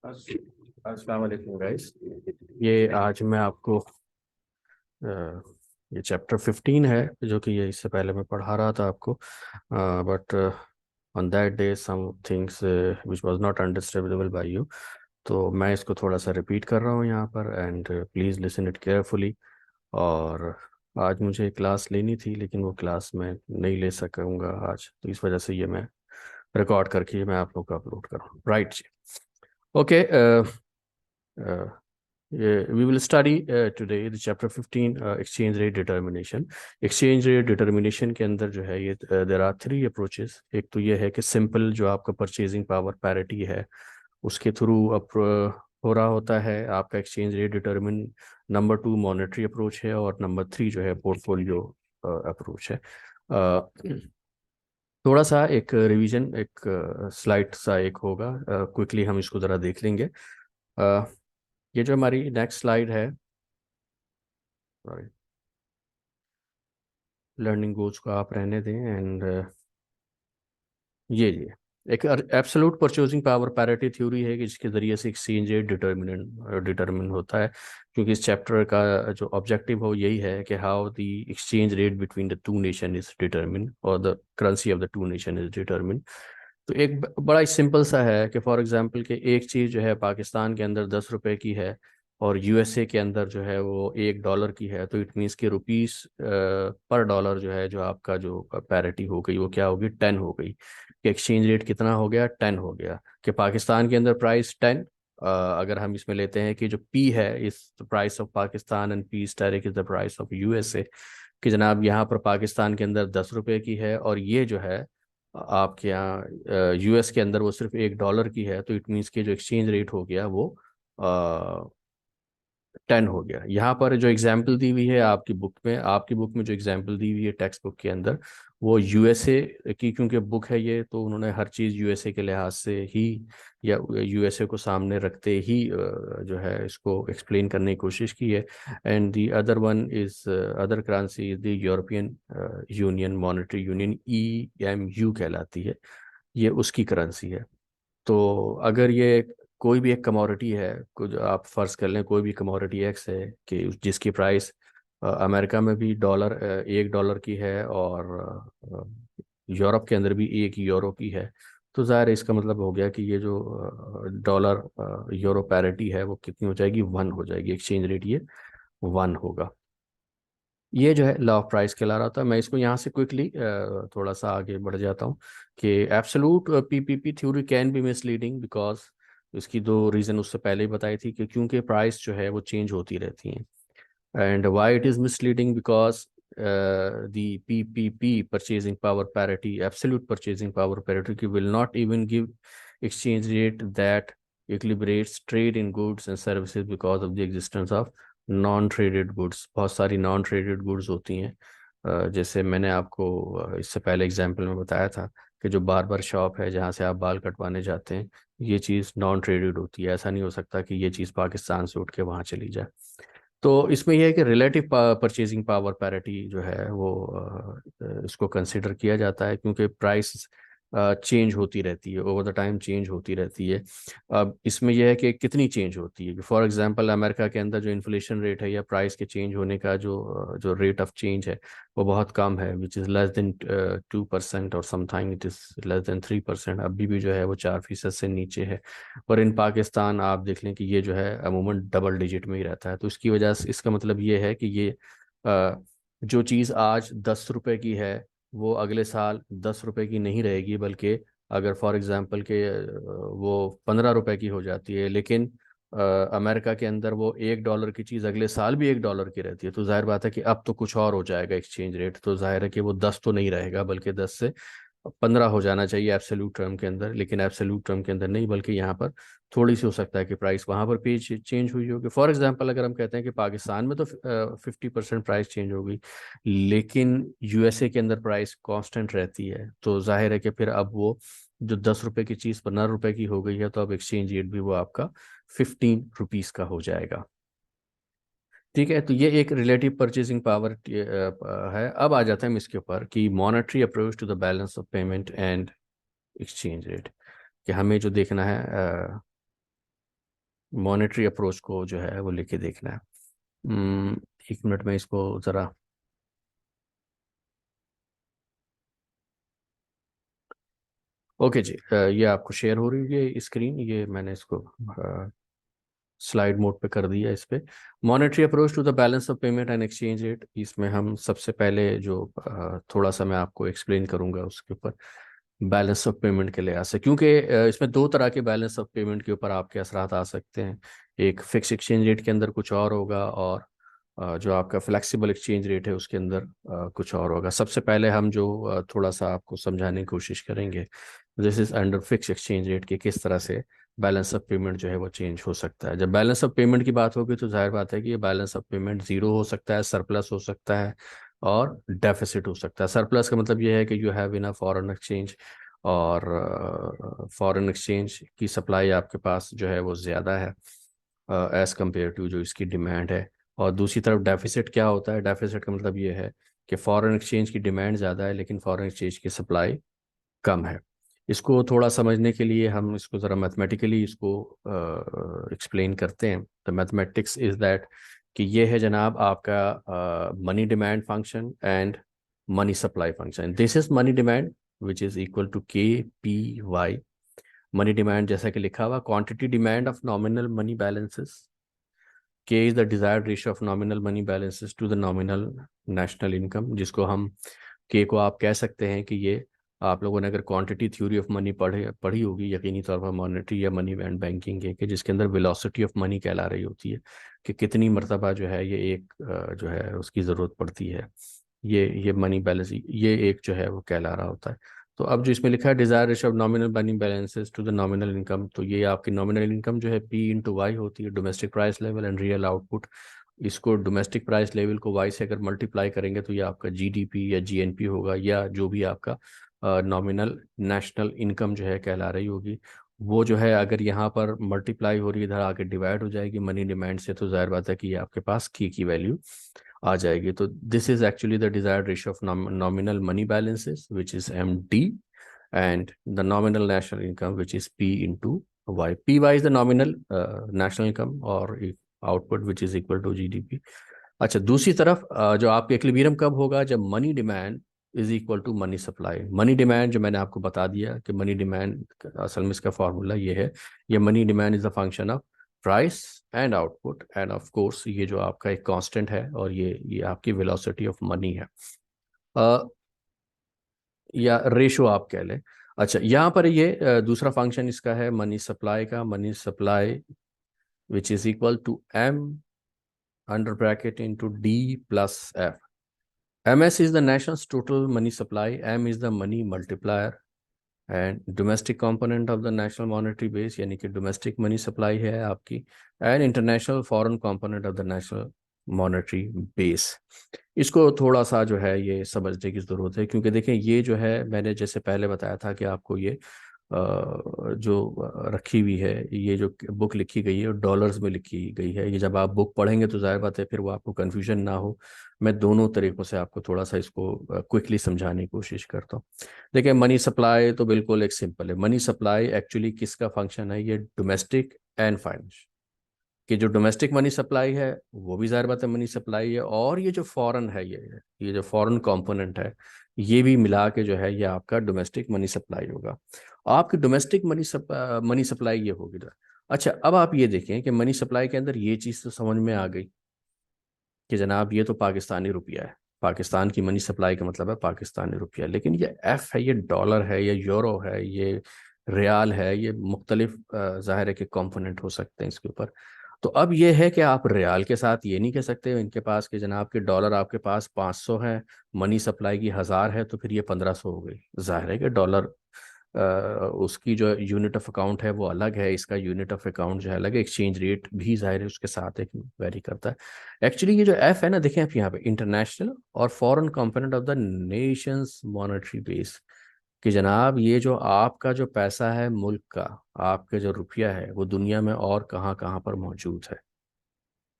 अस्सलाम वालेकुम गाइस। ये आज मैं आपको ये चैप्टर 15 है जो कि ये इससे पहले मैं पढ़ा रहा था आपको, but on that day some things which was not understandable by you. तो मैं इसको थोड़ा सा रिपीट कर रहा हूँ यहाँ पर, and please listen it carefully. और आज मुझे क्लास लेनी थी लेकिन वो क्लास मैं नहीं ले सकूँगा आज, तो इस वजह से ये मैं रिकॉर्ड करके मैं आप लोग को अपलोड कर रहा हूँ। राइट जी, okay. we will study today the chapter 15, exchange rate determination. exchange rate determination के अंदर जो है ये there are three approaches. एक तो ये है कि simple जो आपका purchasing power parity है उसके थ्रू हो रहा होता है आपका exchange rate determine. Number 2 monetary approach है, और नंबर 3 जो है portfolio approach है। थोड़ा सा एक रिवीजन, एक स्लाइड सा एक होगा, क्विकली हम इसको ज़रा देख लेंगे। ये जो हमारी नेक्स्ट स्लाइड है, सॉरी, लर्निंग गोल्स को आप रहने दें, एंड ये एक absolute purchasing power parity theory है कि जिसके ज़रिए से एक्सचेंज रेट डिटर्मिन होता है, क्योंकि इस चैप्टर का जो ऑब्जेक्टिव हो यही है कि how the exchange rate between the two nation is determine और the currency of the two nation is determine. तो एक बड़ा ही सिंपल सा है कि फॉर एग्जांपल कि एक चीज़ जो है पाकिस्तान के अंदर 10 रुपए की है और यूएसए के अंदर जो है वो $1 की है, तो इट मीन्स के रुपीस पर डॉलर जो है जो आपका जो पैरिटी हो गई वो क्या होगी, 10 हो गई। कि एक्सचेंज रेट कितना हो गया, 10 हो गया। कि पाकिस्तान के अंदर प्राइस 10, अगर हम इसमें लेते हैं कि जो पी है इस price of Pakistan and P asterisk is the price of USA, कि जनाब यहाँ पर पाकिस्तान के अंदर 10 रुपए की है और ये जो है आपके यहाँ यूएस के अंदर वो सिर्फ $1 की है, तो इट मीन्स के जो एक्सचेंज रेट हो गया वो 10 हो गया। यहाँ पर जो एग्जाम्पल दी हुई है आपकी बुक में जो एग्जाम्पल दी हुई है टेक्स्ट बुक के अंदर, वो यूएसए की क्योंकि बुक है ये, तो उन्होंने हर चीज़ यूएसए के लिहाज से ही या यूएसए को सामने रखते ही जो है इसको एक्सप्लेन करने की कोशिश की है। And the other one is other currency is the European union monetary union, EMU कहलाती है, ये उसकी करेंसी है। तो अगर ये कोई भी एक कमोडिटी है, कुछ आप फर्ज कर लें कोई भी कमोडिटी एक्स है कि जिसकी प्राइस अमेरिका में भी $1 की है और यूरोप के अंदर भी $1 की है, तो ज़ाहिर है इसका मतलब हो गया कि ये जो डॉलर यूरो पैरिटी है वो कितनी हो जाएगी, 1 हो जाएगी। एक्सचेंज रेट ये 1 होगा। ये जो है लॉ ऑफ प्राइस कहला रहा था। मैं इसको यहाँ से क्विकली थोड़ा सा आगे बढ़ जाता हूँ कि absolute PPP theory can be misleading because इसकी दो रीज़न उससे पहले ही बताई थी कि क्योंकि प्राइस जो है वो चेंज होती रहती हैं। And why it is misleading because the PPP purchasing power parity, absolute purchasing power parity will not even give exchange rate that equilibrates trade in goods and services because of the existence of non traded goods. बहुत सारी non traded goods होती हैं, जैसे मैंने आपको इससे पहले example में बताया था कि जो बार्बर शॉप है जहाँ से आप बाल कटवाने जाते हैं, ये चीज़ नॉन ट्रेडेड होती है। ऐसा नहीं हो सकता कि ये चीज़ पाकिस्तान से उठ के वहाँ चली जाए। तो इसमें यह है कि रिलेटिव परचेजिंग पावर पैरिटी जो है वो इसको कंसिडर किया जाता है, क्योंकि प्राइस चेंज होती रहती है, ओवर द टाइम चेंज होती रहती है। अब इसमें यह है कि कितनी चेंज होती है। फॉर एग्जांपल अमेरिका के अंदर जो इन्फ्लेशन रेट है या प्राइस के चेंज होने का जो रेट ऑफ चेंज है वो बहुत कम है, विच इज़ लेस देन 2% और sometime it is less than 3%। अभी भी जो है वो 4% से नीचे है। और इन पाकिस्तान आप देख लें कि ये जो है अमूमन डबल डिजिट में ही रहता है। तो इसकी वजह से इसका मतलब ये है कि ये जो चीज़ आज 10 रुपए की है वो अगले साल 10 रुपए की नहीं रहेगी, बल्कि अगर फॉर एग्जांपल के वो 15 रुपए की हो जाती है, लेकिन अमेरिका के अंदर वो $1 की चीज़ अगले साल भी $1 की रहती है, तो जाहिर बात है कि अब तो कुछ और हो जाएगा एक्सचेंज रेट। तो जाहिर है कि वो 10 तो नहीं रहेगा बल्कि 10 से 15 हो जाना चाहिए एब्सोल्यूट टर्म के अंदर, लेकिन एब्सोल्यूट टर्म के अंदर नहीं, बल्कि यहाँ पर थोड़ी सी हो सकता है कि प्राइस वहाँ पर पेज चेंज हुई होगी। फॉर एग्जांपल अगर हम कहते हैं कि पाकिस्तान में तो 50% प्राइस चेंज हो गई, लेकिन यूएसए के अंदर प्राइस कांस्टेंट रहती है, तो जाहिर है कि फिर अब वो जो 10 रुपए की चीज़ 15 रुपए की हो गई है, तो अब एक्सचेंज रेट भी वो आपका 15 रुपीज़ का हो जाएगा। ठीक है, तो ये एक रिलेटिव परचेसिंग पावर है। अब आ जाते हैं हम इसके ऊपर कि monetary approach to the balance of payment and exchange rate, कि हमें जो देखना है मॉनेटरी अप्रोच को जो है वो लेके देखना है। एक मिनट में इसको ज़रा, ओके जी, ये आपको शेयर हो रही है स्क्रीन, ये मैंने इसको स्लाइड मोड पे कर दिया इस पे। Monetary approach to the balance of payment and exchange rate, इसमें हम सबसे पहले जो थोड़ा सा मैं आपको एक्सप्लेन करूंगा उसके ऊपर बैलेंस ऑफ पेमेंट के लिहाज से, क्योंकि इसमें दो तरह के बैलेंस ऑफ पेमेंट के ऊपर आपके असरात आ सकते हैं। एक फिक्स एक्सचेंज रेट के अंदर कुछ और होगा, और जो आपका फ्लेक्सिबल एक्सचेंज रेट है उसके अंदर कुछ और होगा। सबसे पहले हम जो थोड़ा सा आपको समझाने की कोशिश करेंगे, this is under fix exchange rate, कि किस तरह से बैलेंस ऑफ पेमेंट जो है वो चेंज हो सकता है। जब बैलेंस ऑफ पेमेंट की बात होगी तो जाहिर बात है कि ये बैलेंस ऑफ पेमेंट जीरो हो सकता है, सरप्लस हो सकता है, और डेफिसिट हो सकता है। सरप्लस का मतलब ये है कि you have in foreign exchange, और फॉरेन एक्सचेंज की सप्लाई आपके पास जो है वो ज़्यादा है एज़ कम्पेयर टू जो इसकी डिमांड है। और दूसरी तरफ डेफिसिट क्या होता है, डेफिसिट का मतलब ये है कि फॉरेन एक्सचेंज की डिमांड ज़्यादा है लेकिन फॉरेन एक्सचेंज की सप्लाई कम है। इसको थोड़ा समझने के लिए हम इसको ज़रा मैथमेटिकली इसको एक्सप्लेन करते हैं। तो मैथमेटिक्स इज़ दैट कि ये है जनाब आपका money demand function and money supply function. This is money demand which is equal to KPY। Money demand जैसा कि लिखा हुआ, quantity demand of nominal money balances. K is the desired ratio of nominal money balances to the nominal national income, जिसको हम K को आप कह सकते हैं कि ये, आप लोगों ने अगर क्वांटिटी थ्योरी ऑफ मनी पढ़े पढ़ी होगी यकीनी तौर पर मॉनेटरी या मनी एंड बैंकिंग के, जिसके अंदर वेलोसिटी ऑफ मनी कहला रही होती है कि कितनी मरतबा जो है ये एक जो है उसकी ज़रूरत पड़ती है। ये मनी बैलेंस, ये एक जो है वो कहला रहा होता है। तो अब जो इसमें लिखा है desire ratio of nominal money balances to the nominal income, तो ये आपकी नॉमिनल इनकम जो है P/Y होती है, domestic price level and real output. इसको डोमेस्टिक प्राइस लेवल को Y से अगर मल्टीप्लाई करेंगे तो ये आपका GDP या GNP होगा, या जो भी आपका नॉमिनल नेशनल इनकम जो है कहला रही होगी। वो जो है अगर यहाँ पर मल्टीप्लाई हो रही है, इधर आके डिवाइड हो जाएगी मनी डिमांड से, तो जाहिर बात है कि ये आपके पास की वैल्यू आ जाएगी। तो this is actually the desired ratio of nominal money balances which is MD, and the nominal national income which is P/Y. PY is the nominal national income or output which is equal to GDP। अच्छा, दूसरी तरफ जो आपके equilibrium कब होगा, जब money demand is equal to money supply. Money demand जो मैंने आपको बता दिया कि मनी डिमांड असल में इसका फॉर्मूला ये है, ये money demand is the function of price and output, end of course ये जो आपका एक कांस्टेंट है, और ये आपकी वेलोसिटी ऑफ मनी है, या रेशो आप कह लें। अच्छा, यहाँ पर ये दूसरा फंक्शन इसका है मनी सप्लाई का, money supply which is equal to M under bracket into D+F। MS is the nation's total money supply, M is the money multiplier, and domestic component of the national monetary base, यानी कि domestic money supply है आपकी, and international foreign component of the national monetary base. इसको थोड़ा सा जो है ये समझने की ज़रूरत है, क्योंकि देखें ये जो है मैंने जैसे पहले बताया था कि आपको ये जो रखी हुई है, ये जो बुक लिखी गई है डॉलर्स में लिखी गई है। ये जब आप बुक पढ़ेंगे तो जाहिर बात है फिर वो आपको कन्फ्यूजन ना हो। मैं दोनों तरीक़ों से आपको थोड़ा सा इसको क्विकली समझाने की कोशिश करता हूँ। देखिए, मनी सप्लाई तो बिल्कुल एक सिंपल है। मनी सप्लाई एक्चुअली किसका फंक्शन है, ये डोमेस्टिक एंड फाइनेंस, कि जो डोमेस्टिक मनी सप्लाई है वो भी जाहिर बात है मनी सप्लाई है, और ये जो फॉरेन है, ये जो फॉरेन कंपोनेंट है, ये भी मिला के जो है ये आपका डोमेस्टिक मनी सप्लाई होगा। आपकी डोमेस्टिक मनी सप्लाई ये होगी। अच्छा, अब आप ये देखें कि मनी सप्लाई के अंदर ये चीज़ तो समझ में आ गई कि जनाब ये तो पाकिस्तानी रुपया है, पाकिस्तान की मनी सप्लाई का मतलब है पाकिस्तानी रुपया, लेकिन ये F है, ये डॉलर है, ये यूरो है, ये रियाल है, ये मुख्तलिफ ज़ाहिर है कि कंपोनेंट हो सकते हैं इसके ऊपर। तो अब ये है कि आप रियाल के साथ ये नहीं कह सकते इनके पास कि जनाब के डॉलर आपके पास 500 है, मनी सप्लाई की 1000 है, तो फिर ये 1500 हो गई। जाहिर है कि डॉलर उसकी जो यूनिट ऑफ अकाउंट है वो अलग है, इसका यूनिट ऑफ अकाउंट जो है अलग है, एक्सचेंज रेट भी जाहिर है उसके साथ एक वेरी करता है। एक्चुअली ये जो एफ है ना, देखें आप यहाँ पे इंटरनेशनल और foreign component of the Nations monetary base, कि जनाब ये जो आपका जो पैसा है मुल्क का, आपका जो रुपया है वो दुनिया में और कहाँ कहाँ पर मौजूद है।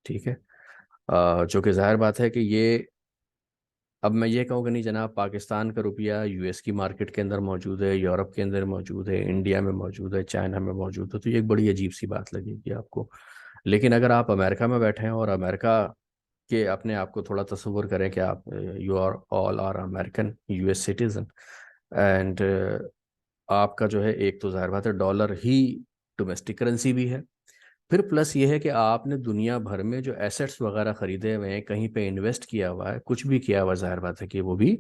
ठीक है, जो कि जाहिर बात है कि ये अब मैं ये कहूँ कि नहीं जनाब पाकिस्तान का रुपया यूएस की मार्केट के अंदर मौजूद है, यूरोप के अंदर मौजूद है, इंडिया में मौजूद है, चाइना में मौजूद है, तो ये एक बड़ी अजीब सी बात लगेगी आपको। लेकिन अगर आप अमेरिका में बैठे हैं और अमेरिका के अपने आप को थोड़ा तस्वुर करें कि आप you are all are American US citizen and आपका जो है एक तो जाहिर बात है डॉलर ही डोमेस्टिक करेंसी भी है, फिर प्लस ये है कि आपने दुनिया भर में जो एसेट्स वगैरह खरीदे हुए हैं, कहीं पे इन्वेस्ट किया हुआ है, कुछ भी किया हुआ है, जाहिर बात है कि वो भी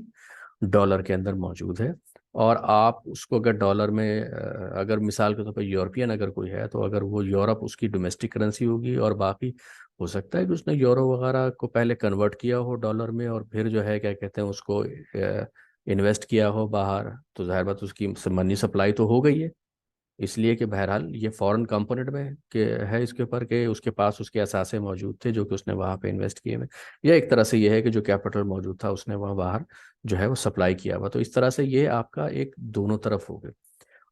डॉलर के अंदर मौजूद है। और आप उसको अगर डॉलर में अगर मिसाल के तौर पर यूरोपियन अगर कोई है तो अगर वो यूरोप उसकी डोमेस्टिक करेंसी होगी और बाकी हो सकता है कि उसने यूरो वगैरह को पहले कन्वर्ट किया हो डॉलर में और फिर जो है क्या कहते हैं उसको इन्वेस्ट किया हो बाहर, तो जाहिर बात उसकी मनी सप्लाई तो हो गई है। इसलिए कि बहरहाल ये फॉरेन कंपोनेंट में के है इसके ऊपर के उसके पास उसके असासे मौजूद थे जो कि उसने वहाँ पे इन्वेस्ट किए हुए, या एक तरह से ये है कि जो कैपिटल मौजूद था उसने वहाँ बाहर जो है वो सप्लाई किया हुआ, तो इस तरह से ये आपका एक दोनों तरफ हो गए।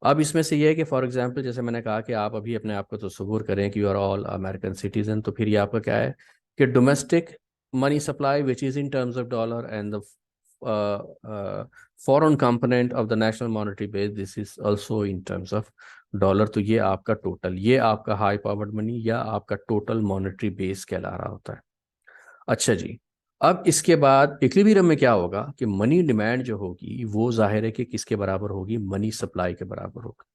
अब इसमें से ये है कि फॉर एग्जांपल जैसे मैंने कहा कि आप अभी अपने आप को तस्वुर करें कि you are all American citizen, तो फिर ये आपका क्या है कि domestic money supply which is in terms of dollar and the foreign component of the national monetary base this is also in terms of dollar. तो ये आपका टोटल, ये आपका हाई पावर्ड मनी या आपका टोटल मॉनेटरी बेस कहला रहा होता है। अच्छा जी, अब इसके बाद इक्विलिब्रियम में क्या होगा कि मनी डिमांड जो होगी वो जाहिर है कि किसके बराबर होगी, मनी सप्लाई के बराबर होगी।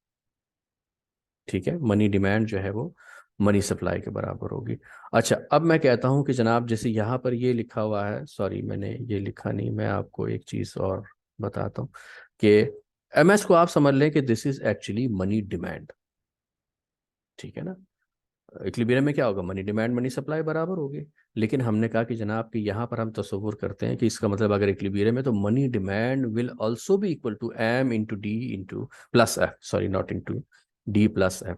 ठीक है, मनी डिमांड जो है वो मनी सप्लाई के बराबर होगी। अच्छा, अब मैं कहता हूं कि जनाब जैसे यहाँ पर ये लिखा हुआ है, सॉरी मैंने ये लिखा नहीं, मैं आपको एक चीज़ और बताता हूँ कि एमएस को आप समझ लें कि this is actually money demand. ठीक है ना, इक्विलिब्रियम में क्या होगा, मनी डिमांड मनी सप्लाई बराबर होगी। लेकिन हमने कहा कि जनाब कि यहाँ पर हम तस्वुर करते हैं कि इसका मतलब अगर इक्विलिब्रियम है तो money demand will also be equal to M into D into plus F, sorry not into D plus F.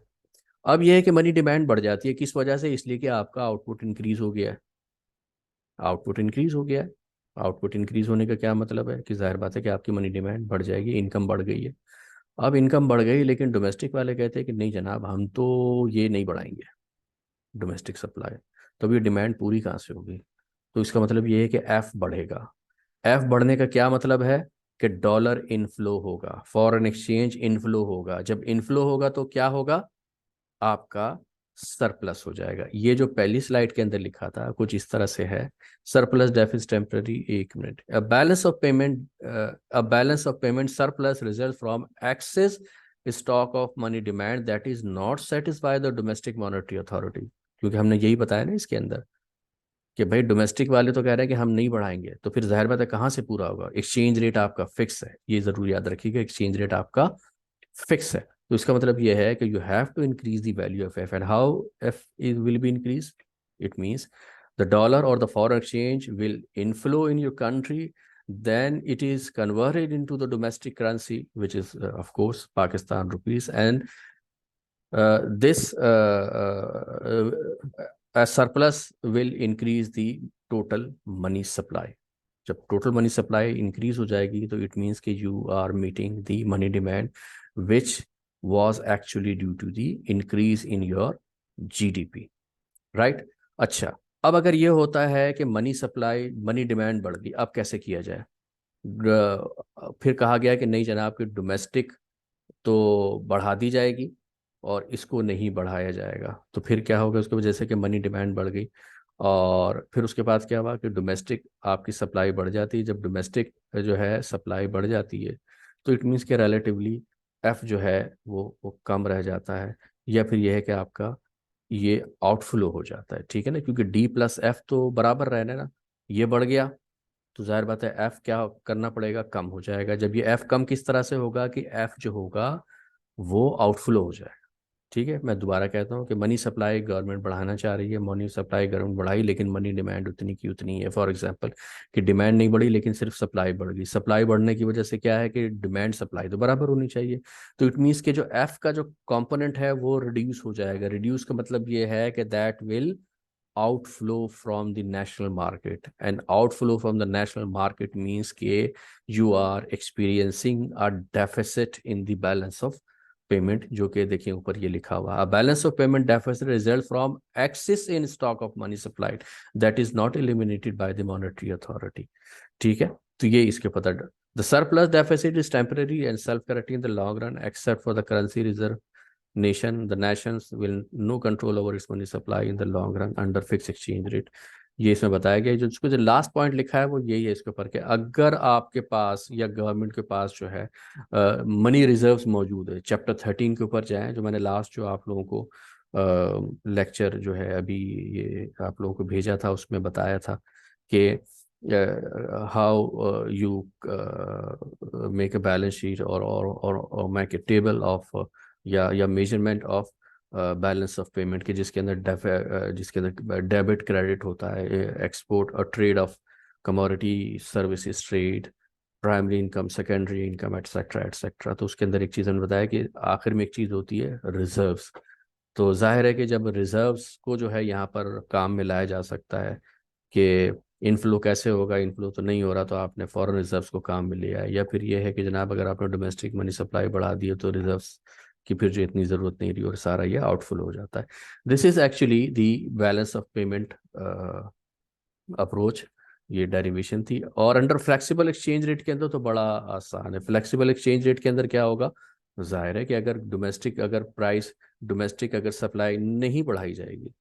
अब यह है कि मनी डिमांड बढ़ जाती है किस वजह से, इसलिए कि आपका आउटपुट इंक्रीज हो गया है। आउटपुट इंक्रीज हो गया है, आउटपुट इंक्रीज होने का क्या मतलब है कि जाहिर बात है कि आपकी मनी डिमांड बढ़ जाएगी, इनकम बढ़ गई है। अब इनकम बढ़ गई लेकिन डोमेस्टिक वाले कहते हैं कि नहीं जनाब हम तो ये नहीं बढ़ाएंगे डोमेस्टिक सप्लाई, तो अभी डिमांड पूरी कहाँ से होगी। तो इसका मतलब ये है कि एफ बढ़ेगा। एफ बढ़ने का क्या मतलब है कि डॉलर इनफ्लो होगा, फॉरेन एक्सचेंज इनफ्लो होगा। जब इनफ्लो होगा तो क्या होगा, आपका सरप्लस हो जाएगा। ये जो पहली स्लाइड के अंदर लिखा था कुछ इस तरह से है, सरप्लस डेफिसिट टेम्पररी, एक minute, a balance of payment surplus result from excess stock of money demand that is not satisfy the domestic monetary authority. क्योंकि हमने यही बताया ना इसके अंदर कि भाई डोमेस्टिक वाले तो कह रहे हैं कि हम नहीं बढ़ाएंगे, तो फिर जाहिर बात है कहाँ से पूरा होगा, एक्सचेंज रेट आपका फिक्स है, ये जरूर याद रखिएगा, एक्सचेंज रेट आपका फिक्स है। तो इसका मतलब यह है कि you have to increase the value of F, and how F is will be increase, it means the dollar or the foreign exchange will inflow in your country, then it is converted into the domestic currency, which is of course Pakistan rupees, and this a surplus will increase the total money supply. जब total money supply increase हो जाएगी तो it means कि you are meeting the money demand which was actually due to the increase in your GDP, right. अच्छा, अब अगर ये होता है कि मनी सप्लाई मनी डिमांड बढ़ गई, अब कैसे किया जाए। फिर कहा गया कि नहीं जनाब कि डोमेस्टिक तो बढ़ा दी जाएगी और इसको नहीं बढ़ाया जाएगा। तो फिर क्या होगा, उसकी वजह से कि मनी डिमांड बढ़ गई और फिर उसके बाद क्या हुआ कि डोमेस्टिक आपकी सप्लाई बढ़ जाती है। जब डोमेस्टिक जो है सप्लाई बढ़ जाती है तो इट मीन्स के रिलेटिवली एफ जो है वो कम रह जाता है, या फिर यह है कि आपका ये आउटफ्लो हो जाता है। ठीक है ना, क्योंकि डी प्लस एफ तो बराबर रहना है ना, ये बढ़ गया तो जाहिर बात है एफ क्या करना पड़ेगा, कम हो जाएगा। जब ये एफ कम किस तरह से होगा कि एफ जो होगा वो आउटफ्लो हो जाएगा। ठीक है, मैं दोबारा कहता हूँ कि मनी सप्लाई गवर्नमेंट बढ़ाना चाह रही है, मनी सप्लाई गवर्नमेंट बढ़ाई लेकिन मनी डिमांड उतनी की उतनी है। फॉर एग्जांपल कि डिमांड नहीं बढ़ी लेकिन सिर्फ सप्लाई बढ़ गई, सप्लाई बढ़ने की वजह से क्या है कि डिमांड सप्लाई तो बराबर होनी चाहिए। तो इट मीन्स कि जो एफ का जो कंपोनेंट है वो रिड्यूस हो जाएगा। रिड्यूस का मतलब ये है कि that will outflow from the national market, and outflow from the national market means कि you are experiencing a deficit in the balance of payment, जो कि देखिए ऊपर ये लिखा हुआ है, a balance of payment deficit result from excess in stock of money supplied that is not eliminated by the monetary authority। ठीक है, तो ये इसके पता the surplus deficit is temporary and self correcting in the long run except for the currency reserve nation, the nations will no control over its money supply in the long run under fixed exchange rate. ये इसमें बताया गया है। जो इसको जो last point लिखा है वो यही है इसके ऊपर कि अगर आपके पास या गवर्नमेंट के पास जो है मनी रिजर्व्स मौजूद है, चैप्टर 13 के ऊपर जाएं, जो मैंने लास्ट जो आप लोगों को लेक्चर जो है अभी ये आप लोगों को भेजा था, उसमें बताया था कि how you make a balance sheet और मेक ए टेबल ऑफ या measurement of balance of payment के, जिसके अंदर डेबिट क्रेडिट होता है, एक्सपोर्ट और trade off commodity, services trade, primary income, secondary income, etcetera etcetera. तो उसके अंदर एक चीज़ हमने बताया कि आखिर में एक चीज़ होती है रिजर्व्स। तो जाहिर है कि जब रिजर्व्स को जो है यहाँ पर काम में लाया जा सकता है कि इनफ्लो कैसे होगा, इनफ्लो तो नहीं हो रहा तो आपने फॉरेन रिजर्व्स को काम में लिया है, या फिर ये है कि जनाब अगर आपने डोमेस्टिक मनी सप्लाई बढ़ा दी है तो रिजर्व्स की फिर जो इतनी ज़रूरत नहीं रही और सारा ये आउटफ्लो हो जाता है। This is actually the balance of payment approach, ये डेरिवेशन थी। और अंडर फ्लेक्सिबल एक्सचेंज रेट के अंदर तो बड़ा आसान है। फ्लेक्सिबल एक्सचेंज रेट के अंदर क्या होगा, जाहिर है कि डोमेस्टिक अगर सप्लाई नहीं बढ़ाई जाएगी,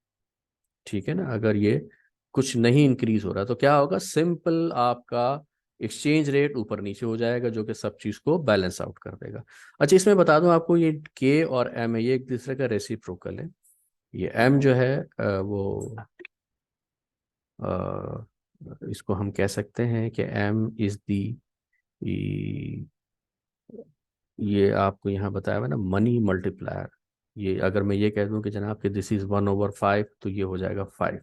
ठीक है ना, अगर ये कुछ नहीं इंक्रीज हो रहा तो क्या होगा, सिंपल आपका एक्सचेंज रेट ऊपर नीचे हो जाएगा जो कि सब चीज़ को बैलेंस आउट कर देगा। अच्छा, इसमें बता दूं आपको, ये के और एम है, ये एक दूसरे का रेसिप्रोकल है। ये एम जो है वो इसको हम कह सकते हैं कि एम इज दी, ये आपको यहाँ बताया हुआ ना मनी मल्टीप्लायर। ये अगर मैं ये कह दूं कि जनाब कि दिस इज 1/5 तो ये हो जाएगा 5,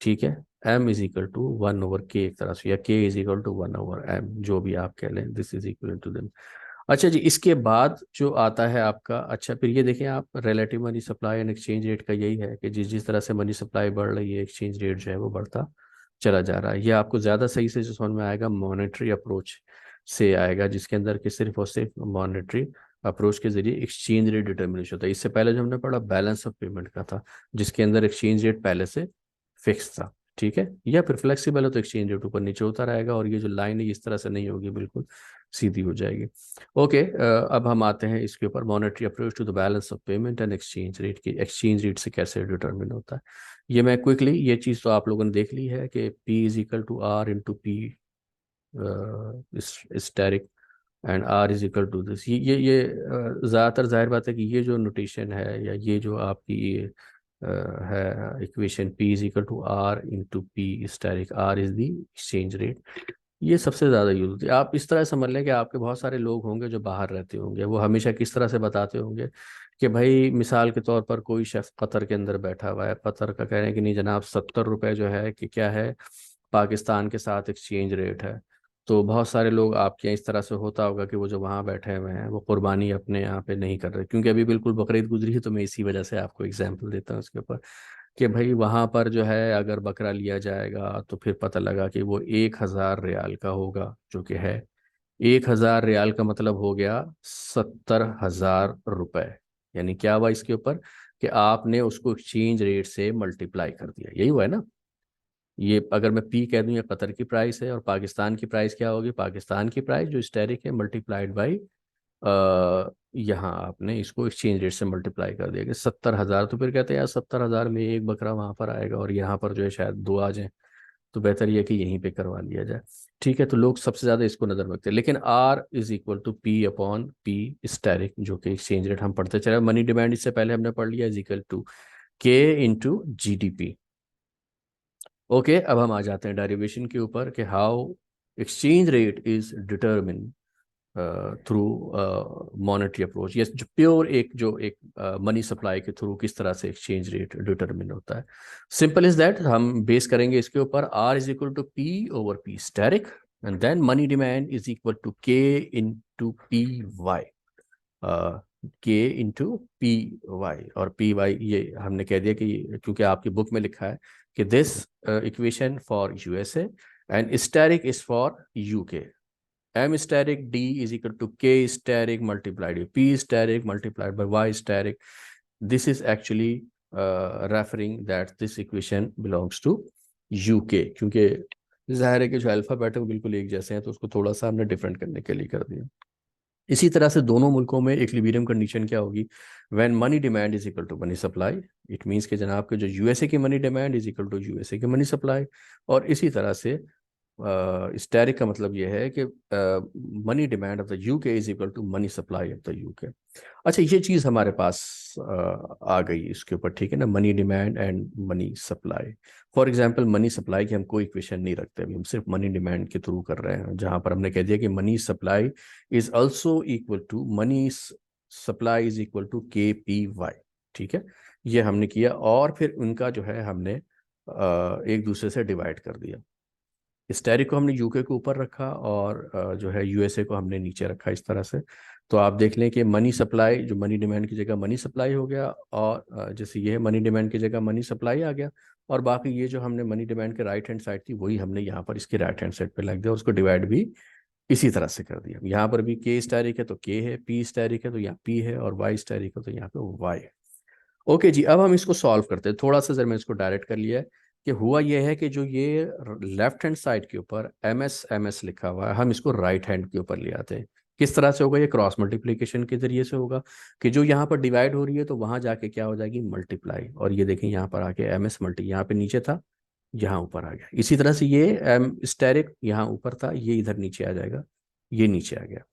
ठीक है। m is equal to 1/k एक तरह से, या k is equal to 1/m, जो भी आप कह लें, this is equal to them. अच्छा जी, इसके बाद जो आता है आपका, अच्छा फिर ये देखें आप, relative money supply and exchange rate का यही है कि जिस जिस तरह से मनी सप्लाई बढ़ रही है, एक्सचेंज रेट जो है वो बढ़ता चला जा रहा है। ये आपको ज़्यादा सही से जो समझ में आएगा मॉनेटरी अप्रोच से आएगा, जिसके अंदर कि सिर्फ और सिर्फ मॉनेटरी अप्रोच के जरिए एक्सचेंज रेट डिटर्मिनेशन होता है। इससे पहले जो हमने पढ़ा बैलेंस ऑफ पेमेंट का था, जिसके अंदर एक्सचेंज रेट पहले से फिक्स था, ठीक है। या फिर फ्लेक्सिबल है तो एक्सचेंज रेट ऊपर नीचे होता रहेगा, और ये जो लाइन है इस तरह से नहीं होगी, बिल्कुल सीधी हो जाएगी। ओके, अब हम आते हैं इसके ऊपर, monetary approach to the balance of payment and exchange rate की, एक्सचेंज रेट से कैसे डिटरमिन होता है। ये मैं क्विकली, ये चीज़ तो आप लोगों ने देख ली है कि P is equal to R into P asterisk and R is equal to this. ये ज़्यादातर जाहिर बात है कि ये जो नोटेशन है, या ये जो आपकी ये है equation, P is equal to R into P asterisk, R is the exchange rate, ये सबसे ज़्यादा यूज होती है। आप इस तरह समझ लें कि आपके बहुत सारे लोग होंगे जो बाहर रहते होंगे, वो हमेशा किस तरह से बताते होंगे कि भाई मिसाल के तौर पर कोई शेफ कतर के अंदर बैठा हुआ है, कतर का कह रहे हैं कि नहीं जनाब 70 रुपये जो है कि क्या है पाकिस्तान के साथ एक्सचेंज रेट है। तो बहुत सारे लोग आपके यहाँ इस तरह से होता होगा कि वो जो वहाँ बैठे हुए हैं वो कुर्बानी अपने यहाँ पे नहीं कर रहे, क्योंकि अभी बिल्कुल बकरीद गुजरी है, तो मैं इसी वजह से आपको एग्जाम्पल देता हूँ उसके ऊपर कि भाई वहाँ पर जो है अगर बकरा लिया जाएगा तो फिर पता लगा कि वो 1,000 रियाल का होगा, जो कि है 1,000 रियाल का मतलब हो गया 70,000 रुपए। यानी क्या हुआ इसके ऊपर कि आपने उसको एक्सचेंज रेट से मल्टीप्लाई कर दिया, यही हुआ है ना। ये अगर मैं पी कह दूं, ये कतर की प्राइस है, और पाकिस्तान की प्राइस क्या होगी, पाकिस्तान की प्राइस जो स्टेरिक है मल्टीप्लाइड बाई यहाँ आपने इसको एक्सचेंज रेट से मल्टीप्लाई कर दिया कि 70,000। तो फिर कहते हैं यार 70,000 में एक बकरा वहां पर आएगा और यहाँ पर जो है शायद दो आ जाए, तो बेहतर ये है कि यहीं पे करवा लिया जाए, ठीक है। तो लोग सबसे ज्यादा इसको नजर में रखते हैं। लेकिन R is equal to P upon P asterisk, जो कि एक्सचेंज रेट हम पढ़ते चले, मनी डिमांड इससे पहले हमने पढ़ लिया, is equal to K into GDP। Okay, अब हम आ जाते हैं डेरिवेशन के ऊपर कि how exchange rate is determine through monetary approach. ये जो प्योर एक मनी सप्लाई के थ्रू किस तरह से एक्सचेंज रेट डिटरमिन होता है। सिंपल इज दैट, हम बेस करेंगे इसके ऊपर, R is equal to P over P asterisk, and then money demand is equal to K into P Y, K into P Y. और पी वाई ये हमने कह दिया कि क्योंकि आपकी बुक में लिखा है कि this equation for USA and asterisk is for UK, M steric D is equal to K steric multiplied by P steric multiplied by Y steric. This is actually referring that this equation belongs to UK, क्योंकि ज़ाहिर है कि जो alphabet है वो बिल्कुल एक जैसे हैं, तो उसको थोड़ा सा हमने डिफरेंट करने के लिए कर दिया। इसी तरह से दोनों मुल्कों में इक्विलिब्रियम कंडीशन क्या होगी, when money demand is equal to money supply, it means कि जनाब के जो यूएसए की money demand is equal to USA की मनी सप्लाई। और इसी तरह से स्टैरिक का मतलब ये है कि money demand of the UK is equal to money supply of the UK. अच्छा, ये चीज़ हमारे पास आ गई इसके ऊपर, ठीक है ना, money demand and money supply. For example money supply की हम कोई इक्वेशन नहीं रखते, अभी हम सिर्फ मनी डिमांड के थ्रू कर रहे हैं, जहां पर हमने कह दिया कि money supply is also equal to money supply is equal to K P Y. ठीक है, ये हमने किया और फिर उनका जो है हमने एक दूसरे से डिवाइड कर दिया। स्टेरिक को हमने यूके को ऊपर रखा और जो है यूएसए को हमने नीचे रखा, इस तरह से। तो आप देख लें कि मनी सप्लाई जो मनी डिमांड की जगह मनी सप्लाई हो गया, और जैसे ये है मनी डिमांड की जगह मनी सप्लाई आ गया, और बाकी ये जो हमने मनी डिमांड के राइट हैंड साइड थी वही हमने यहाँ पर इसके राइट हैंड साइड पे लग दिया, उसको डिवाइड भी इसी तरह से कर दिया। यहाँ पर भी के स्टेरिक है तो के है, पी स्टेरिक है तो यहाँ पी है, और वाई स्टेरिक है तो यहाँ पे वाई है। ओके जी, अब हम इसको सॉल्व करते हैं थोड़ा सा। जरा मैं इसको डायरेक्ट कर लिया है कि हुआ ये है कि जो ये लेफ्ट हैंड साइड के ऊपर एम एस लिखा हुआ है, हम इसको राइट हैंड के ऊपर ले आते हैं। किस तरह से होगा, ये क्रॉस मल्टीप्लिकेशन के जरिए से होगा कि जो यहाँ पर डिवाइड हो रही है तो वहां जाके क्या हो जाएगी, मल्टीप्लाई। और ये देखें यहाँ पर आके एम एस मल्टी, यहाँ पे नीचे था यहाँ ऊपर आ गया। इसी तरह से ये एम स्टेरिक यहाँ ऊपर था, ये इधर नीचे आ जाएगा, ये नीचे आ गया।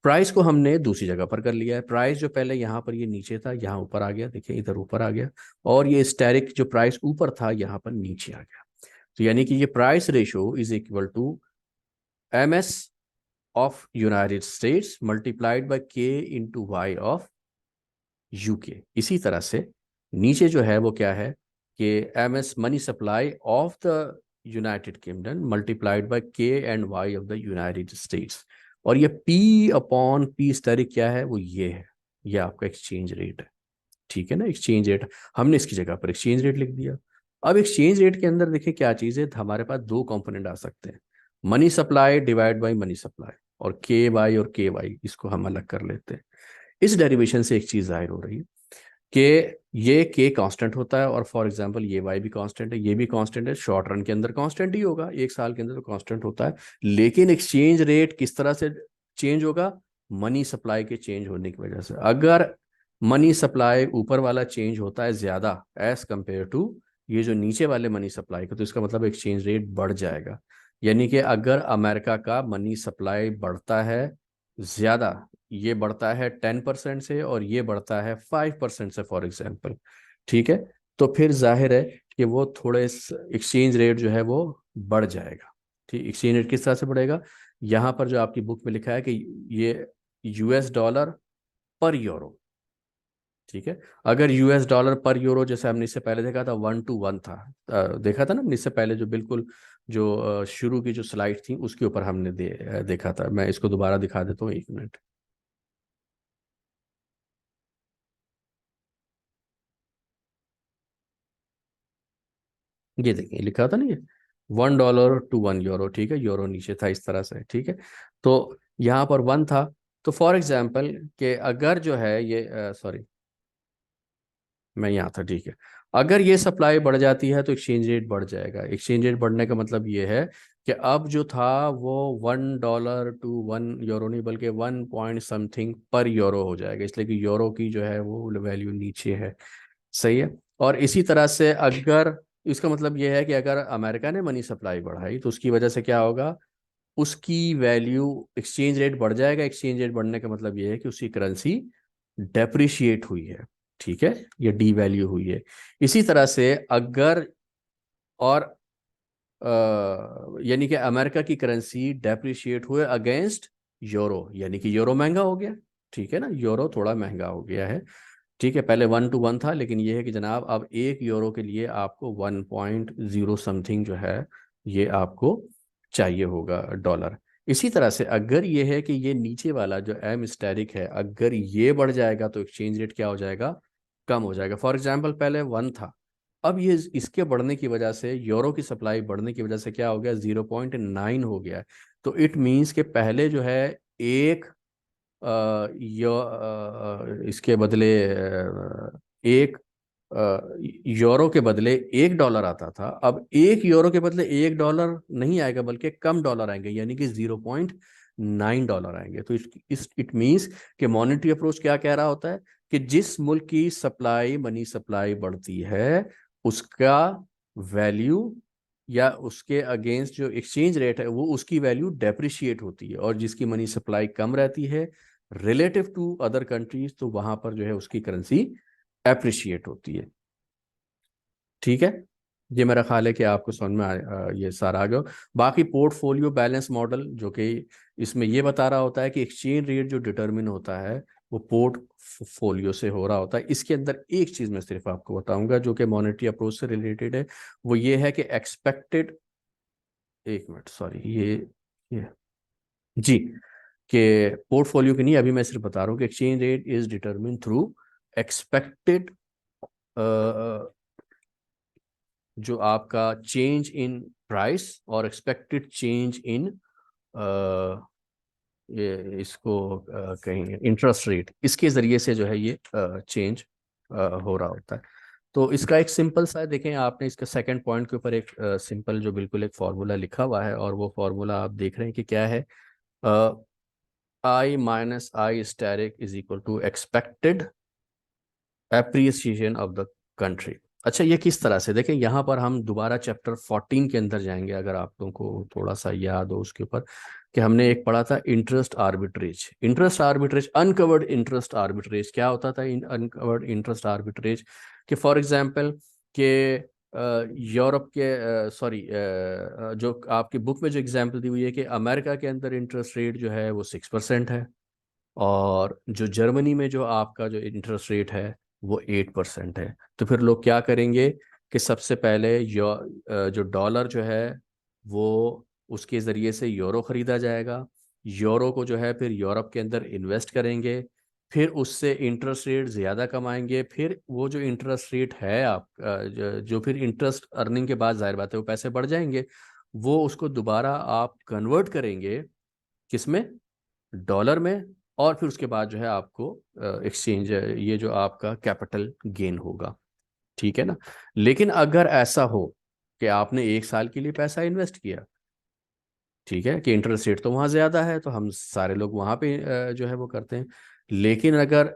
प्राइस को हमने दूसरी जगह पर कर लिया है, प्राइस जो पहले यहाँ पर ये नीचे था यहाँ ऊपर आ गया, देखिए इधर ऊपर आ गया। और ये स्टेरिक जो प्राइस ऊपर था यहाँ पर नीचे आ गया। तो यानी कि ये price ratio is equal to M S of United States multiplied by K into Y of UK. इसी तरह से नीचे जो है वो क्या है कि M S money supply of the United Kingdom multiplied by K and Y of the United States. और ये पी अपॉन पी स्टेरिक क्या है, वो ये है, ये आपका एक्सचेंज रेट है। ठीक है ना, एक्सचेंज रेट हमने इसकी जगह पर एक्सचेंज रेट लिख दिया। अब एक्सचेंज रेट के अंदर देखिए क्या चीज़ है, हमारे पास दो कंपोनेंट आ सकते हैं, money supply divide by money supply, और के वाई और के वाई इसको हम अलग कर लेते हैं। इस डेरिवेशन से एक चीज़ जाहिर हो रही है कि ये के कांस्टेंट होता है, और फॉर एग्जांपल ये वाई भी कांस्टेंट है, ये भी कांस्टेंट है, शॉर्ट रन के अंदर कांस्टेंट ही होगा, एक साल के अंदर तो कांस्टेंट होता है। लेकिन एक्सचेंज रेट किस तरह से चेंज होगा, मनी सप्लाई के चेंज होने की वजह से। अगर मनी सप्लाई ऊपर वाला चेंज होता है ज्यादा एज कंपेयर टू ये जो नीचे वाले मनी सप्लाई का, तो इसका मतलब एक्सचेंज रेट बढ़ जाएगा। यानी कि अगर अमेरिका का मनी सप्लाई बढ़ता है ज्यादा, ये बढ़ता है 10% से और ये बढ़ता है 5% से फॉर एग्जांपल, ठीक है, तो फिर जाहिर है कि वो थोड़े एक्सचेंज रेट जो है वो बढ़ जाएगा। ठीक, एक्सचेंज रेट किस तरह से बढ़ेगा, यहाँ पर जो आपकी बुक में लिखा है कि ये यूएस डॉलर पर यूरो। ठीक है, अगर यूएस डॉलर पर यूरो जैसे हमने इससे पहले देखा था 1 to 1 था, देखा था ना हमने इससे पहले, जो बिल्कुल जो शुरू की जो स्लाइड थी उसके ऊपर हमने देखा था। मैं इसको दोबारा दिखा देता हूँ, 1 मिनट। ये देखिए लिखा था ना ये $1 to 1 यूरो, ठीक है, यूरो नीचे था इस तरह से, ठीक है। तो यहाँ पर 1 था, तो फॉर एग्जाम्पल कि अगर जो है ये सॉरी, मैं यहाँ था, ठीक है, अगर ये सप्लाई बढ़ जाती है तो एक्सचेंज रेट बढ़ जाएगा। एक्सचेंज रेट बढ़ने का मतलब ये है कि अब जो था वो $1 to 1 यूरो नहीं बल्कि 1 पॉइंट समथिंग पर यूरो हो जाएगा, इसलिए कि यूरो की जो है वो वैल्यू नीचे है। सही है। और इसी तरह से अगर इसका मतलब यह है कि अगर अमेरिका ने मनी सप्लाई बढ़ाई तो उसकी वजह से क्या होगा, उसकी वैल्यू एक्सचेंज रेट बढ़ जाएगा। एक्सचेंज रेट बढ़ने का मतलब यह है कि उसकी करेंसी डेप्रिशिएट हुई है, ठीक है, या डी वैल्यू हुई है। इसी तरह से अगर और यानी कि अमेरिका की करेंसी डेप्रिशिएट हुए अगेंस्ट यूरो, यानी कि यूरो महंगा हो गया, ठीक है ना, यूरो थोड़ा महंगा हो गया है। ठीक है, पहले 1 to 1 था, लेकिन ये है कि जनाब अब 1 यूरो के लिए आपको 1.0 समथिंग जो है ये आपको चाहिए होगा डॉलर। इसी तरह से अगर ये है कि ये नीचे वाला जो एम स्टैरिक है अगर ये बढ़ जाएगा तो एक्सचेंज रेट क्या हो जाएगा, कम हो जाएगा। फॉर एग्जाम्पल पहले 1 था, अब ये इसके बढ़ने की वजह से, यूरो की सप्लाई बढ़ने की वजह से क्या हो गया, 0.9 हो गया है। तो इट मीन्स के पहले जो है एक इसके बदले एक यूरो के बदले $1 आता था, अब $1 के बदले $1 नहीं आएगा बल्कि कम डॉलर आएंगे, यानी कि $0.9 आएंगे। तो इट मीन्स कि मॉनेटरी अप्रोच क्या कह रहा होता है कि जिस मुल्क की सप्लाई, मनी सप्लाई बढ़ती है, उसका वैल्यू या उसके अगेंस्ट जो एक्सचेंज रेट है वो उसकी वैल्यू डेप्रिशिएट होती है, और जिसकी मनी सप्लाई कम रहती है रिलेटिव टू अदर कंट्रीज, तो वहां पर जो है उसकी करेंसी एप्रिशिएट होती है। ठीक है, ये मेरा ख्याल है कि आपको समझ में ये सारा आ गया। बाकी पोर्टफोलियो बैलेंस मॉडल जो कि इसमें ये बता रहा होता है कि एक्सचेंज रेट जो डिटरमिन होता है वो पोर्टफोलियो से हो रहा होता है। इसके अंदर एक चीज मैं सिर्फ आपको बताऊंगा जो कि मॉनेटरी अप्रोच से रिलेटेड है, वो ये है कि एक्सपेक्टेड, एक मिनट सॉरी, ये जी, कि पोर्टफोलियो की नहीं, अभी मैं सिर्फ बता रहा हूँ कि exchange rate is determine through expected, जो आपका चेंज इन प्राइस और एक्सपेक्टेड चेंज इन ये इसको कहेंगे इंटरेस्ट रेट, इसके ज़रिए से जो है ये चेंज हो रहा होता है। तो इसका एक सिंपल सा है, देखें आपने इसका सेकंड पॉइंट के ऊपर एक सिंपल जो बिल्कुल एक फार्मूला लिखा हुआ है, और वो फार्मूला आप देख रहे हैं कि क्या है, I minus I asterisk is equal to expected appreciation of the country. अच्छा, ये किस तरह से, देखें यहाँ पर हम दोबारा चैप्टर 14 के अंदर जाएंगे, अगर आप लोगों को थोड़ा सा याद हो उसके ऊपर, कि हमने एक पढ़ा था interest arbitrage. Interest arbitrage, uncovered interest arbitrage क्या होता था? अनकवर्ड इंटरेस्ट आर्बिट्रेज कि फॉर एग्जांपल के यूरोप के सॉरी जो आपकी बुक में जो एग्जांपल दी हुई है कि अमेरिका के अंदर इंटरेस्ट रेट जो है वो 6% है, और जो जर्मनी में जो आपका जो इंटरेस्ट रेट है वो 8% है। तो फिर लोग क्या करेंगे कि सबसे पहले जो डॉलर जो है वो उसके ज़रिए से यूरो ख़रीदा जाएगा, यूरो को जो है फिर यूरोप के अंदर इन्वेस्ट करेंगे, फिर उससे इंटरेस्ट रेट ज़्यादा कमाएंगे, फिर वो जो इंटरेस्ट रेट है आप जो फिर इंटरेस्ट अर्निंग के बाद जाहिर बात है वो पैसे बढ़ जाएंगे, वो उसको दोबारा आप कन्वर्ट करेंगे किस में? डॉलर में, और फिर उसके बाद जो है आपको एक्सचेंज, ये जो आपका कैपिटल गेन होगा। ठीक है ना? लेकिन अगर ऐसा हो कि आपने 1 साल के लिए पैसा इन्वेस्ट किया, ठीक है, कि इंटरेस्ट रेट तो वहाँ ज़्यादा है तो हम सारे लोग वहाँ पे जो है वो करते हैं, लेकिन अगर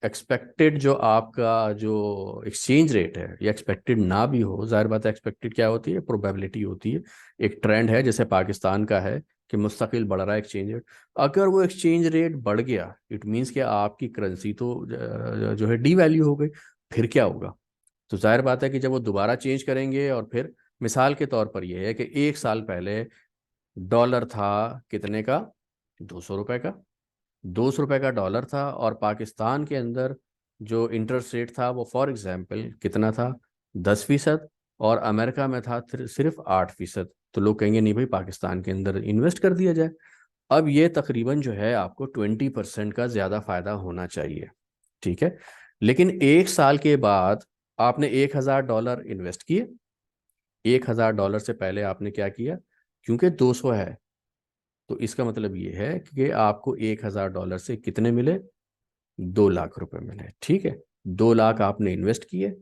एक्सपेक्टेड जो आपका जो एक्सचेंज रेट है या एक्सपेक्टेड ना भी हो, जाहिर बात है एक्सपेक्टेड क्या होती है? प्रोबेबिलिटी होती है। एक ट्रेंड है जैसे पाकिस्तान का है कि मुस्तकिल बढ़ रहा है एक्सचेंज रेट, अगर वो एक्सचेंज रेट बढ़ गया इट मीन्स कि आपकी करेंसी तो जो है डी वैल्यू हो गई, फिर क्या होगा? तो जाहिर बात है कि जब वो दोबारा चेंज करेंगे, और फिर मिसाल के तौर पर यह है कि 1 साल पहले डॉलर था कितने का? 200 रुपए का। 200 रुपए का डॉलर था, और पाकिस्तान के अंदर जो इंटरेस्ट रेट था वो फॉर एग्जांपल कितना था? 10%, और अमेरिका में था सिर्फ 8%। तो लोग कहेंगे नहीं भाई, पाकिस्तान के अंदर इन्वेस्ट कर दिया जाए। अब ये तकरीबन जो है आपको 20% का ज़्यादा फायदा होना चाहिए। ठीक है, लेकिन 1 साल के बाद आपने $1,000 इन्वेस्ट किए। $1,000 से पहले आपने क्या किया? क्योंकि 200 है, तो इसका मतलब ये है कि आपको $1,000 से कितने मिले? 2 लाख रुपए मिले। ठीक है, 2 लाख आपने इन्वेस्ट किए,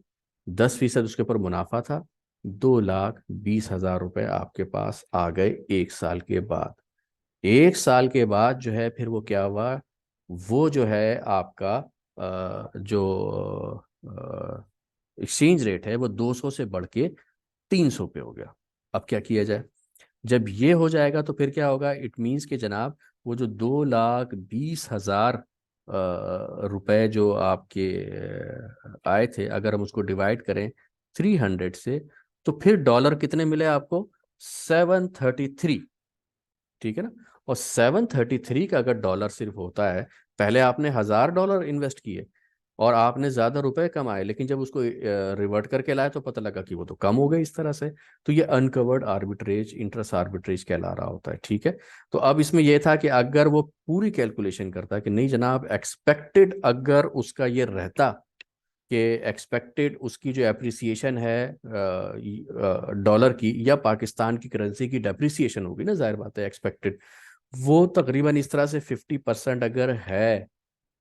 10% उसके ऊपर मुनाफा था, 2,20,000 रुपए आपके पास आ गए 1 साल के बाद। 1 साल के बाद जो है फिर वो क्या हुआ? वो जो है आपका जो एक्सचेंज रेट है वो 200 से बढ़ के 300 पे हो गया। अब क्या किया जाए? जब ये हो जाएगा तो फिर क्या होगा? इट मीन्स कि जनाब वो जो 2,20,000 रुपए जो आपके आए थे, अगर हम उसको डिवाइड करें 300 से, तो फिर डॉलर कितने मिले आपको? 733। ठीक है ना? और 733 का अगर डॉलर सिर्फ होता है, पहले आपने $1,000 इन्वेस्ट किए और आपने ज्यादा रुपए कमाए, लेकिन जब उसको रिवर्ट करके लाए तो पता लगा कि वो तो कम हो गए इस तरह से। तो ये अनकवर्ड आर्बिट्रेज, इंटरेस्ट आर्बिट्रेज कहला रहा होता है। ठीक है, तो अब इसमें यह था कि अगर वो पूरी कैलकुलेशन करता कि नहीं जनाब, एक्सपेक्टेड अगर उसका ये रहता कि एक्सपेक्टेड उसकी जो एप्रिसिएशन है डॉलर की या पाकिस्तान की करेंसी की डेप्रिसिएशन होगी ना, जाहिर बात है एक्सपेक्टेड, वो तकरीबन इस तरह से 50% अगर है,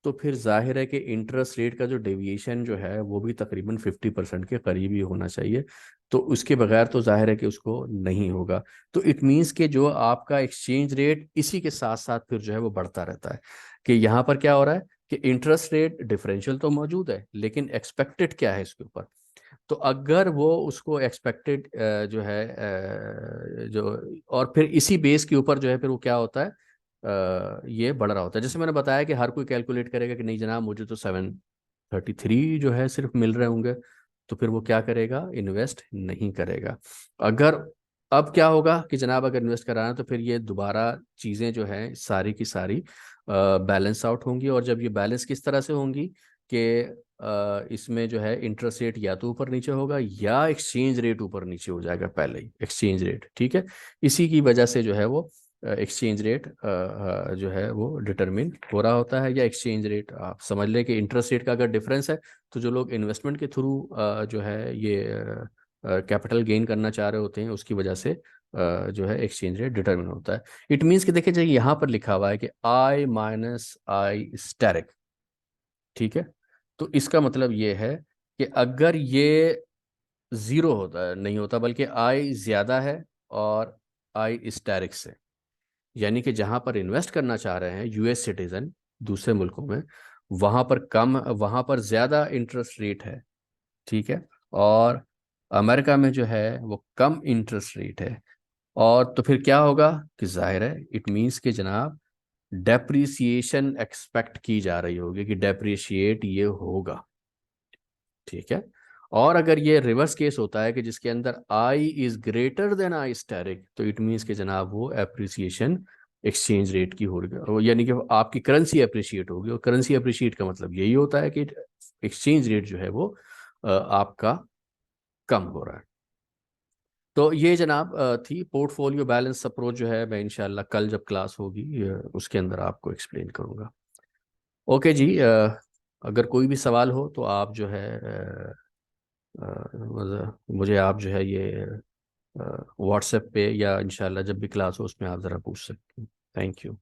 तो फिर जाहिर है कि इंटरेस्ट रेट का जो डेविएशन जो है वो भी तकरीबन 50% के करीब ही होना चाहिए। तो उसके बगैर तो जाहिर है कि उसको नहीं होगा। तो इट मीन्स कि जो आपका एक्सचेंज रेट इसी के साथ साथ फिर जो है वो बढ़ता रहता है। कि यहाँ पर क्या हो रहा है कि इंटरेस्ट रेट डिफरेंशियल तो मौजूद है, लेकिन एक्सपेक्टेड क्या है इसके ऊपर। तो अगर वो उसको एक्सपेक्टेड जो है जो, और फिर इसी बेस के ऊपर जो है फिर वो क्या होता है, ये बढ़ रहा होता है। जैसे मैंने बताया कि हर कोई कैलकुलेट करेगा कि नहीं जनाब मुझे तो 733 जो है सिर्फ मिल रहे होंगे, तो फिर वो क्या करेगा, इन्वेस्ट नहीं करेगा। अगर अब क्या होगा कि जनाब अगर इन्वेस्ट कराना तो फिर ये दोबारा चीज़ें जो है सारी की सारी बैलेंस आउट होंगी। और जब ये बैलेंस किस तरह से होंगी कि इसमें जो है इंटरेस्ट रेट या तो ऊपर नीचे होगा या एक्सचेंज रेट ऊपर नीचे हो जाएगा, पहले ही एक्सचेंज रेट, ठीक है। इसी की वजह से जो है वो एक्सचेंज रेट जो है वो डिटरमिन हो रहा होता है। या एक्सचेंज रेट आप समझ लें कि इंटरेस्ट रेट का अगर डिफरेंस है, तो जो लोग इन्वेस्टमेंट के थ्रू जो है ये कैपिटल गेन करना चाह रहे होते हैं, उसकी वजह से जो है एक्सचेंज रेट डिटरमिन होता है। इट मीन्स कि देखिए जाइए यहाँ पर लिखा हुआ है कि आई माइनस आई स्टेरिक, ठीक है। तो इसका मतलब ये है कि अगर ये जीरो होता है, नहीं होता, बल्कि आई ज्यादा है और आई स्टेरिक से, यानी कि जहां पर इन्वेस्ट करना चाह रहे हैं यूएस सिटीजन दूसरे मुल्कों में, वहां पर कम, वहां पर ज्यादा इंटरेस्ट रेट है, ठीक है। और अमेरिका में जो है वो कम इंटरेस्ट रेट है। और तो फिर क्या होगा कि जाहिर है इट मीन्स कि जनाब डेप्रिसिएशन एक्सपेक्ट की जा रही होगी, कि डेप्रिशिएट ये होगा, ठीक है। और अगर ये रिवर्स केस होता है कि जिसके अंदर I is greater than I asterisk, तो इट मीन्स कि जनाब वो एप्रिसिएशन एक्सचेंज रेट की होगी, यानी कि आपकी करेंसी अप्रिशिएट होगी। और करेंसी अप्रिशिएट का मतलब यही होता है कि एक्सचेंज रेट जो है वो आपका कम हो रहा है। तो ये जनाब थी पोर्टफोलियो बैलेंस अप्रोच, जो है मैं इंशाल्लाह कल जब क्लास होगी उसके अंदर आपको एक्सप्लेन करूंगा। ओके जी, अगर कोई भी सवाल हो तो आप जो है मुझे आप जो है ये व्हाट्सएप पे या इंशाल्लाह जब भी क्लास हो उसमें आप ज़रा पूछ सकते हैं। Thank you.